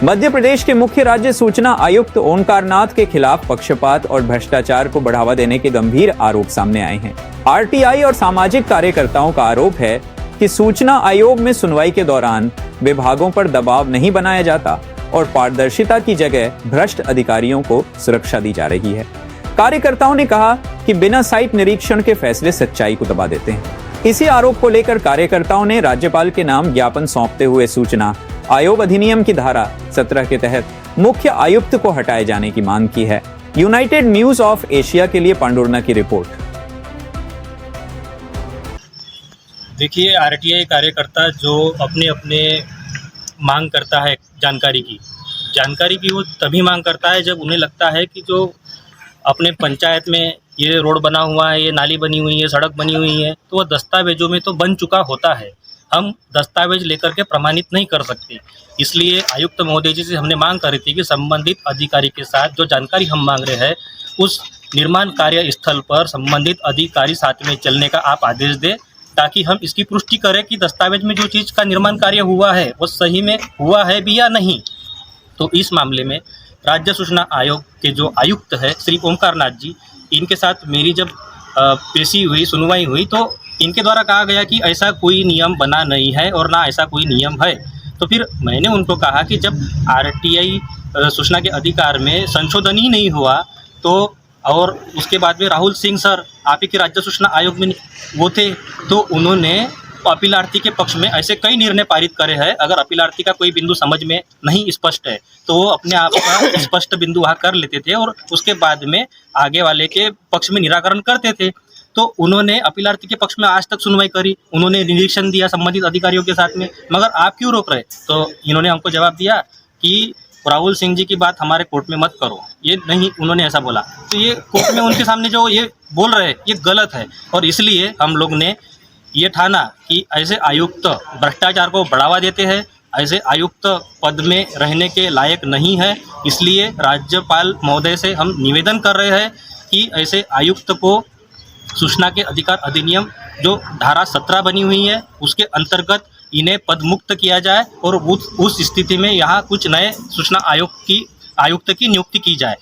मध्य प्रदेश के मुख्य राज्य सूचना आयुक्त ओंकारनाथ के खिलाफ पक्षपात और भ्रष्टाचार को बढ़ावा देने के गंभीर आरोप सामने आए हैं। आरटीआई और सामाजिक कार्यकर्ताओं का आरोप है कि सूचना आयोग में सुनवाई के दौरान विभागों पर दबाव नहीं बनाया जाता और पारदर्शिता की जगह भ्रष्ट अधिकारियों को सुरक्षा दी जा रही है। कार्यकर्ताओं ने कहा कि बिना साइट निरीक्षण के फैसले सच्चाई को दबा देते हैं। इसी आरोप को लेकर कार्यकर्ताओं ने राज्यपाल के नाम ज्ञापन सौंपते हुए सूचना आयोग अधिनियम की धारा 17 के तहत मुख्य आयुक्त को हटाए जाने की मांग की है। यूनाइटेड न्यूज ऑफ एशिया के लिए पांडुरना की रिपोर्ट। देखिए, आरटीआई कार्यकर्ता जो अपने अपने मांग करता है जानकारी की वो तभी मांग करता है जब उन्हें लगता है कि जो अपने पंचायत में ये रोड बना हुआ है, ये नाली बनी हुई है, सड़क बनी हुई है, तो वह दस्तावेजों में तो बन चुका होता है। हम दस्तावेज लेकर के प्रमाणित नहीं कर सकते। इसलिए आयुक्त महोदय जी से हमने मांग करी थी कि संबंधित अधिकारी के साथ जो जानकारी हम मांग रहे हैं उस निर्माण कार्य स्थल पर संबंधित अधिकारी साथ में चलने का आप आदेश दें, ताकि हम इसकी पुष्टि करें कि दस्तावेज में जो चीज़ का निर्माण कार्य हुआ है वो सही में हुआ है भी या नहीं। तो इस मामले में राज्य सूचना आयोग के जो आयुक्त है श्री ओंकारनाथ जी, इनके साथ मेरी जब सुनवाई हुई तो इनके द्वारा कहा गया कि ऐसा कोई नियम बना नहीं है और ना ऐसा कोई नियम है। तो फिर मैंने उनको कहा कि जब आरटीआई सूचना के अधिकार में संशोधन ही नहीं हुआ तो, और उसके बाद में राहुल सिंह सर आप ही के राज्य सूचना आयोग में वो थे, तो उन्होंने अपीलार्थी के पक्ष में ऐसे कई निर्णय पारित करे हैं। अगर अपीलार्थी का कोई बिंदु समझ में नहीं स्पष्ट है तो वो अपने आप का स्पष्ट बिंदु वहाँ कर लेते थे और उसके बाद में आगे वाले के पक्ष में निराकरण करते थे। तो उन्होंने अपीलार्थी के पक्ष में आज तक सुनवाई करी, उन्होंने निरीक्षण दिया संबंधित अधिकारियों के साथ में, मगर आप क्यों रोक रहे? तो इन्होंने हमको जवाब दिया कि राहुल सिंह जी की बात हमारे कोर्ट में मत करो, ये नहीं, उन्होंने ऐसा बोला। तो ये कोर्ट में उनके सामने जो ये बोल रहे हैं ये गलत है और इसलिए हम लोग ने ये ठाना कि ऐसे आयुक्त भ्रष्टाचार को बढ़ावा देते हैं, ऐसे आयुक्त पद में रहने के लायक नहीं है। इसलिए राज्यपाल महोदय से हम निवेदन कर रहे हैं कि ऐसे आयुक्त को सूचना के अधिकार अधिनियम जो धारा 17 बनी हुई है उसके अंतर्गत इन्हें पद मुक्त किया जाए और उस स्थिति में यहाँ कुछ नए सूचना आयुक्त की नियुक्ति की जाए।